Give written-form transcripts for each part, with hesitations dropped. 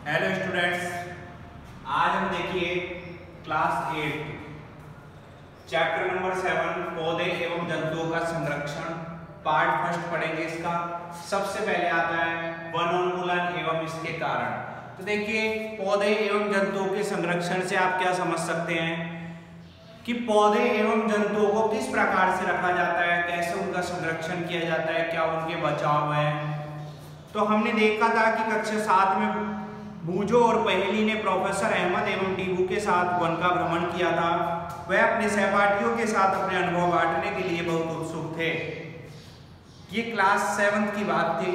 Hello students, आज हम देखिए क्लास 8 चैप्टर नंबर 7 पौधे एवं जंतुओं का संरक्षण पार्ट फर्स्ट पढ़ेंगे। इसका सबसे पहले आता है वनोन्मूलन एवं इसके कारण। तो देखिए, पौधे एवं जंतुओं के संरक्षण से आप क्या समझ सकते हैं कि पौधे एवं जंतुओं को किस प्रकार से रखा जाता है, कैसे उनका संरक्षण किया जाता है, क्या उनके बचाव है। तो हमने देखा था कि कक्षा 7 में बूजो और पहेली ने प्रोफेसर अहमद एवं टीबू के साथ वन का भ्रमण किया था। वह अपने सहपाठियों के साथ अपने अनुभव बांटने के लिए बहुत उत्सुक थे। ये क्लास 7 की बात थी।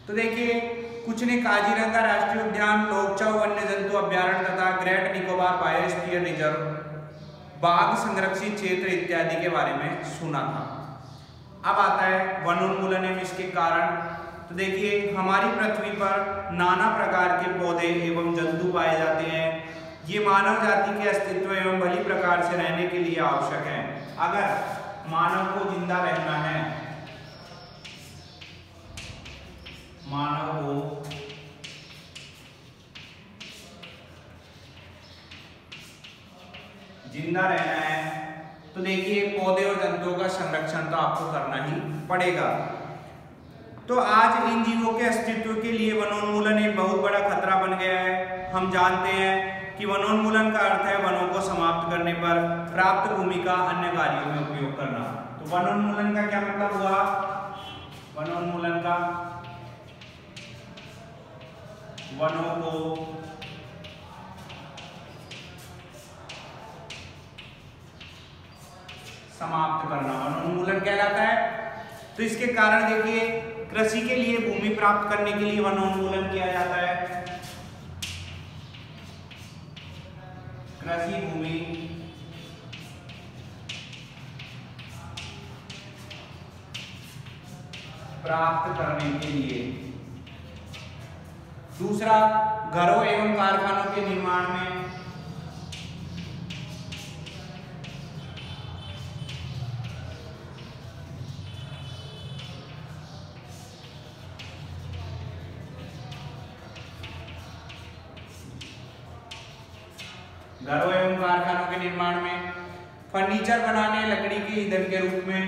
तो देखिए, कुछ ने काजीरंगा राष्ट्रीय उद्यान, लोकचाव वन्य जंतु अभ्यारण्य तथा ग्रेट निकोबार बायोस्फीयर रिजर्व, बाघ संरक्षित क्षेत्र इत्यादि के बारे में सुना था। अब आता है वनोन्मूलन एवं इसके कारण। तो देखिए, हमारी पृथ्वी पर नाना प्रकार के पौधे एवं जंतु पाए जाते हैं। ये मानव जाति के अस्तित्व एवं भली प्रकार से रहने के लिए आवश्यक है। अगर मानव को जिंदा रहना है, मानव को जिंदा रहना है तो देखिए, पौधे और जंतुओं का संरक्षण तो आपको करना ही पड़ेगा। तो आज इन जीवों के अस्तित्व के लिए वनोन्मूलन एक बहुत बड़ा खतरा बन गया है। हम जानते हैं कि वनोन्मूलन का अर्थ है वनों को समाप्त करने पर प्राप्त भूमि का अन्य कार्यों में उपयोग करना। तो वनोन्मूलन का क्या मतलब हुआ? वनोन्मूलन का वनों को समाप्त करना वनोन्मूलन कहलाता है। तो इसके कारण देखिए, कृषि के लिए भूमि प्राप्त करने के लिए वनोन्मूलन किया जाता है। कृषि भूमि प्राप्त करने के लिए। दूसरा, घरों एवं कारखानों के निर्माण में घरों एवं कारखानों के निर्माण में, फर्नीचर बनाने, लकड़ी के ईंधन के रूप में,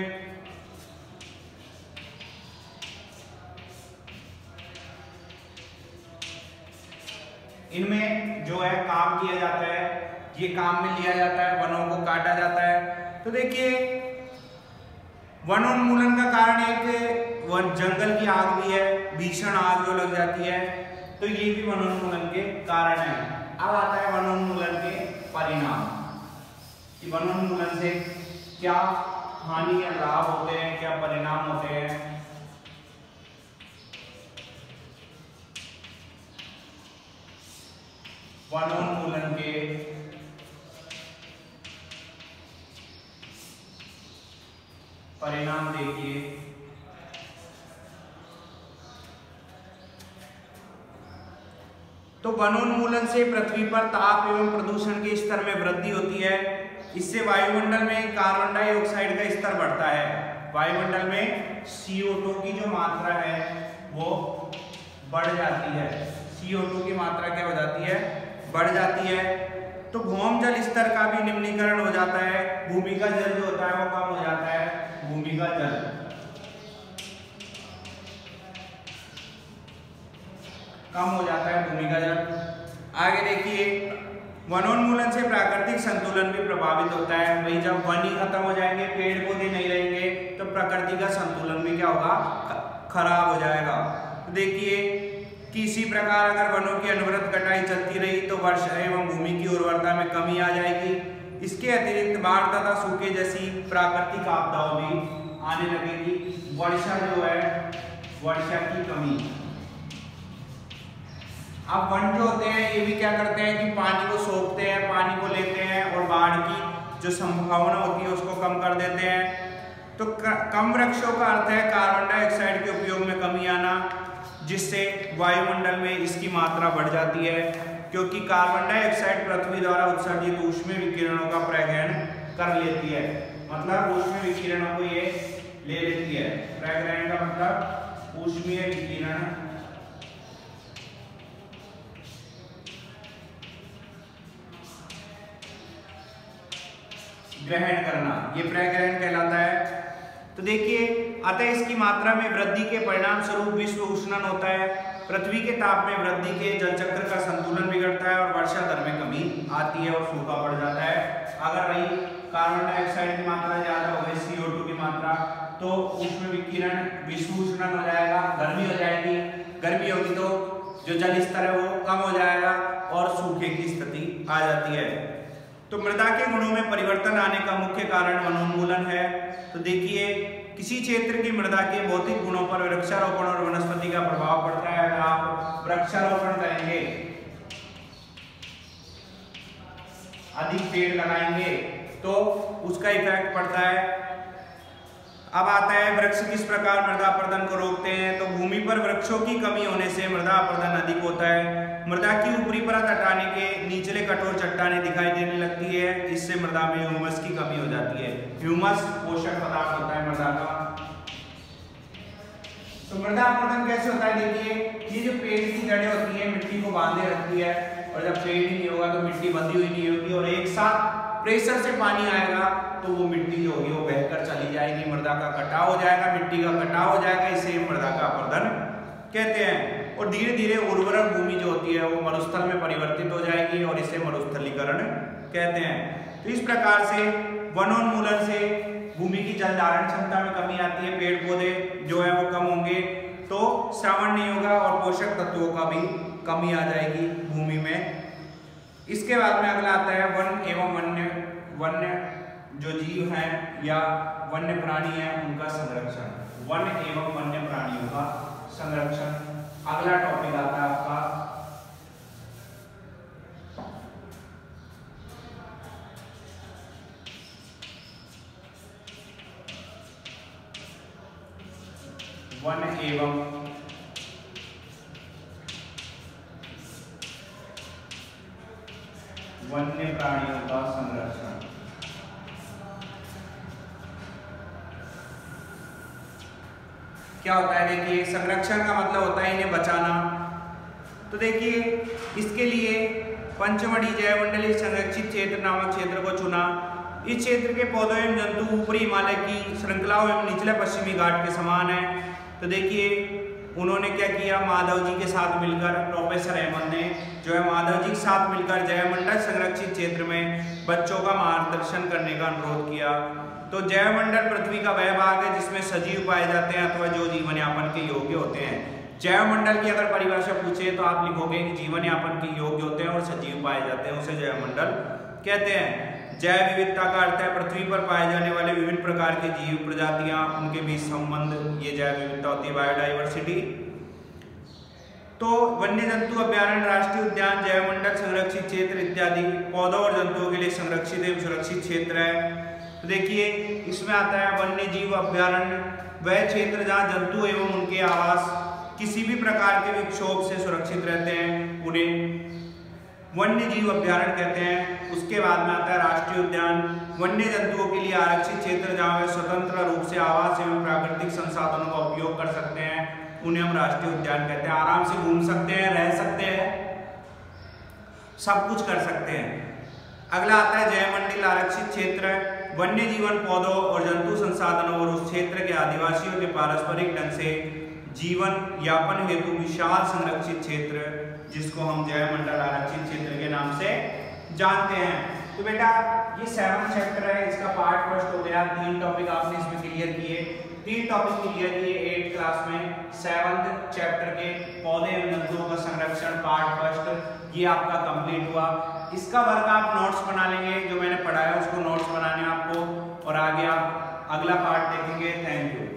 इनमें जो है काम किया जाता है, ये काम में लिया जाता है, वनों को काटा जाता है। तो देखिए, वनोन्मूलन का कारण एक जंगल की आग भी है, भीषण आग जो लग जाती है, तो ये भी वनोन्मूलन के कारण है। अब आता है वनोन्मूलन के परिणाम कि वनोन्मूलन से क्या हानि या लाभ होते हैं, क्या परिणाम होते हैं। वनोन्मूलन के परिणाम देखिए। तो वनोन्मूलन से पृथ्वी पर ताप एवं प्रदूषण के स्तर में वृद्धि होती है। इससे वायुमंडल में कार्बन डाइऑक्साइड का स्तर बढ़ता है। वायुमंडल में CO2 की जो मात्रा है वो बढ़ जाती है। CO2 की मात्रा क्या हो जाती है? बढ़ जाती है। तो भौम जल स्तर का भी निम्नीकरण हो जाता है। भूमि का जल जो होता है वो कम हो जाता है। भूमि का जल कम हो जाता है, भूमि का जल। आगे देखिए, वनोन्मूलन से प्राकृतिक संतुलन भी प्रभावित होता है। वही जब वन ही खत्म हो जाएंगे, पेड़ पौधे नहीं रहेंगे, तो प्रकृति का संतुलन भी क्या होगा? खराब हो जाएगा। तो देखिए कि इसी प्रकार अगर वनों की अनवरत कटाई चलती रही तो वर्षा एवं भूमि की उर्वरता में कमी आ जाएगी। इसके अतिरिक्त बाढ़ तथा सूखे जैसी प्राकृतिक आपदाओं भी आने लगेगी। वर्षा जो है, वर्षा की कमी। अब वन जो होते हैं ये भी क्या करते हैं कि पानी को सोखते हैं, पानी को लेते हैं और बाढ़ की जो संभावना होती है उसको कम कर देते हैं। तो कम वृक्षों का अर्थ है कार्बन डाइऑक्साइड के उपयोग में कमी आना, जिससे वायुमंडल में इसकी मात्रा बढ़ जाती है। क्योंकि कार्बन डाइऑक्साइड पृथ्वी द्वारा उत्सर्जित ऊष्मीय विकिरणों का प्रग्रहण कर लेती है। मतलब ऊष्मीय विकिरणों को ये ले लेती है। प्रग्रहण का मतलब ऊष्मीय विकिरण ग्रहण करना, ये प्रग्रहण कहलाता है। तो देखिए अतः इसकी मात्रा में वृद्धि के परिणाम स्वरूप विश्व उष्णन होता है, पृथ्वी के ताप में वृद्धि के जल चक्र का संतुलन बिगड़ता है और वर्षा दर में कमी आती है और सूखा पड़ जाता है। अगर वही कार्बन डाइऑक्साइड की मात्रा ज्यादा हो गई, CO2 की मात्रा, तो ऊष्म विकिरण विश्व उष्णन हो जाएगा, गर्मी हो जाएगी, गर्मी होगी तो जो जल स्तर है वो कम हो जाएगा और सूखे की स्थिति आ जाती है। तो मृदा के गुणों में परिवर्तन आने का मुख्य कारण वनोन्मूलन है। तो देखिए किसी क्षेत्र की मृदा के भौतिक गुणों पर वृक्षारोपण और वनस्पति का प्रभाव पड़ता है। अगर आप वृक्षारोपण करेंगे, अधिक पेड़ लगाएंगे तो उसका इफेक्ट पड़ता है। अब आता है वृक्ष किस प्रकार मृदा अपरदन को रोकते हैं। तो भूमि पर वृक्षों की कमी होने से मृदा अपरदन अधिक होता है। मृदा की ऊपरी परत हटाने के नीचले कठोर चट्टानें दिखाई देने लगती है, इससे मृदा में ह्यूमस की कमी हो जाती है। ह्यूमस पोषक पदार्थ होता है मृदा का। तो मृदा अपरदन कैसे होता है, देखिए ये जो पेड़ की जड़ें होती है मिट्टी को बांधे रखती है, और जब पेड़ ही नहीं होगा तो मिट्टी बंधी हुई नहीं होगी, और एक साथ प्रेशर से पानी आएगा तो वो मिट्टी जो होगी वो बहकर चली जाएगी, मृदा का कटाव हो जाएगा, मिट्टी का कटाव हो जाएगा, इसे मृदा का अपरदन कहते हैं। और धीरे धीरे उर्वरक भूमि जो होती है वो मरुस्थल में परिवर्तित हो जाएगी और इसे मरुस्थलीकरण कहते हैं। तो इस प्रकार से वनोन्मूलन से भूमि की जल धारण क्षमता में कमी आती है, पेड़ पौधे जो है वो कम होंगे तो श्रावण नहीं होगा और पोषक तत्वों का भी कमी आ जाएगी भूमि में। इसके बाद में अगला आता है वन एवं वन्य जो जीव हैं या वन्य प्राणी हैं उनका संरक्षण, वन एवं वन्य प्राणियों का संरक्षण अगला टॉपिक आता है आपका। वन एवं वन्य प्राणियों का संरक्षण। क्या होता है, देखिए संरक्षण का मतलब होता है इन्हें बचाना। तो देखिए इसके लिए पंचमढ़ी जैवमंडलीय संरक्षित क्षेत्र नामक क्षेत्र को चुना। इस क्षेत्र के पौधों एवं जंतु ऊपरी हिमालय की श्रृंखलाओं एवं निचले पश्चिमी घाट के समान है। तो देखिए उन्होंने क्या किया, माधव जी के साथ मिलकर, प्रोफेसर अहमद ने जो है माधव जी के साथ मिलकर जैवमंडल संरक्षित क्षेत्र में बच्चों का मार्गदर्शन करने का अनुरोध किया। तो जैवमंडल पृथ्वी का वह भाग है जिसमें सजीव पाए जाते हैं अथवा जो जीवन यापन के योग्य होते हैं। जैवमंडल की अगर परिभाषा पूछे तो आप लिखोगे कि जीवन यापन के योग्य होते हैं और सजीव पाए जाते हैं, उसे जैवमंडल कहते हैं। जैव विविधता का अर्थ है पृथ्वी पर पाए जाने वाले विभिन्न प्रकार के जीव प्रजातियां, उनके बीच संबंध, ये जैव विविधता होती है, बायोडाइवर्सिटी। तो वन्य जंतु अभ्यारण्य, राष्ट्रीय उद्यान, जैवमंडल संरक्षित क्षेत्र इत्यादि पौधों और जंतुओं के लिए संरक्षित एवं सुरक्षित क्षेत्र है। तो देखिए इसमें आता है वन्य जीव अभ्यारण्य, वह क्षेत्र जहाँ जंतु एवं उनके आवास किसी भी प्रकार के विक्षोभ से सुरक्षित रहते हैं, उन्हें वन्य जीव अभ्यारण्य कहते हैं। उसके बाद में आता है राष्ट्रीय उद्यान, वन्य जंतुओं के लिए आरक्षित क्षेत्र जहाँ वे स्वतंत्र रूप से आवास एवं प्राकृतिक संसाधनों का उपयोग कर सकते हैं, उन्हें हम राष्ट्रीय उद्यान कहते हैं। आराम से घूम सकते हैं, रह सकते हैं, सब कुछ कर सकते हैं। अगला आता है जैवमंडल आरक्षित क्षेत्र, वन्य जीवन, पौधों और जंतु संसाधनों और उस क्षेत्र के आदिवासियों के पारस्परिक ढंग से जीवन यापन हेतु विशाल संरक्षित क्षेत्र, जिसको हम जैवमंडल आरक्षित क्षेत्र के नाम से जानते हैं। तो बेटा ये 7 चैप्टर है, इसका पार्ट फर्स्ट हो गया। 3 टॉपिक आपने इसमें क्लियर किए, 3 टॉपिक क्लियर किए 8th क्लास में। 7th चैप्टर के पौधे एवं जंतुओं का संरक्षण पार्ट फर्स्ट ये आपका कंप्लीट हुआ। इसका वर्क आप नोट्स बना लेंगे, जो मैंने पढ़ाया उसको नोट्स बनाने आपको, और आगे आप अगला पार्ट देखेंगे। Thank you.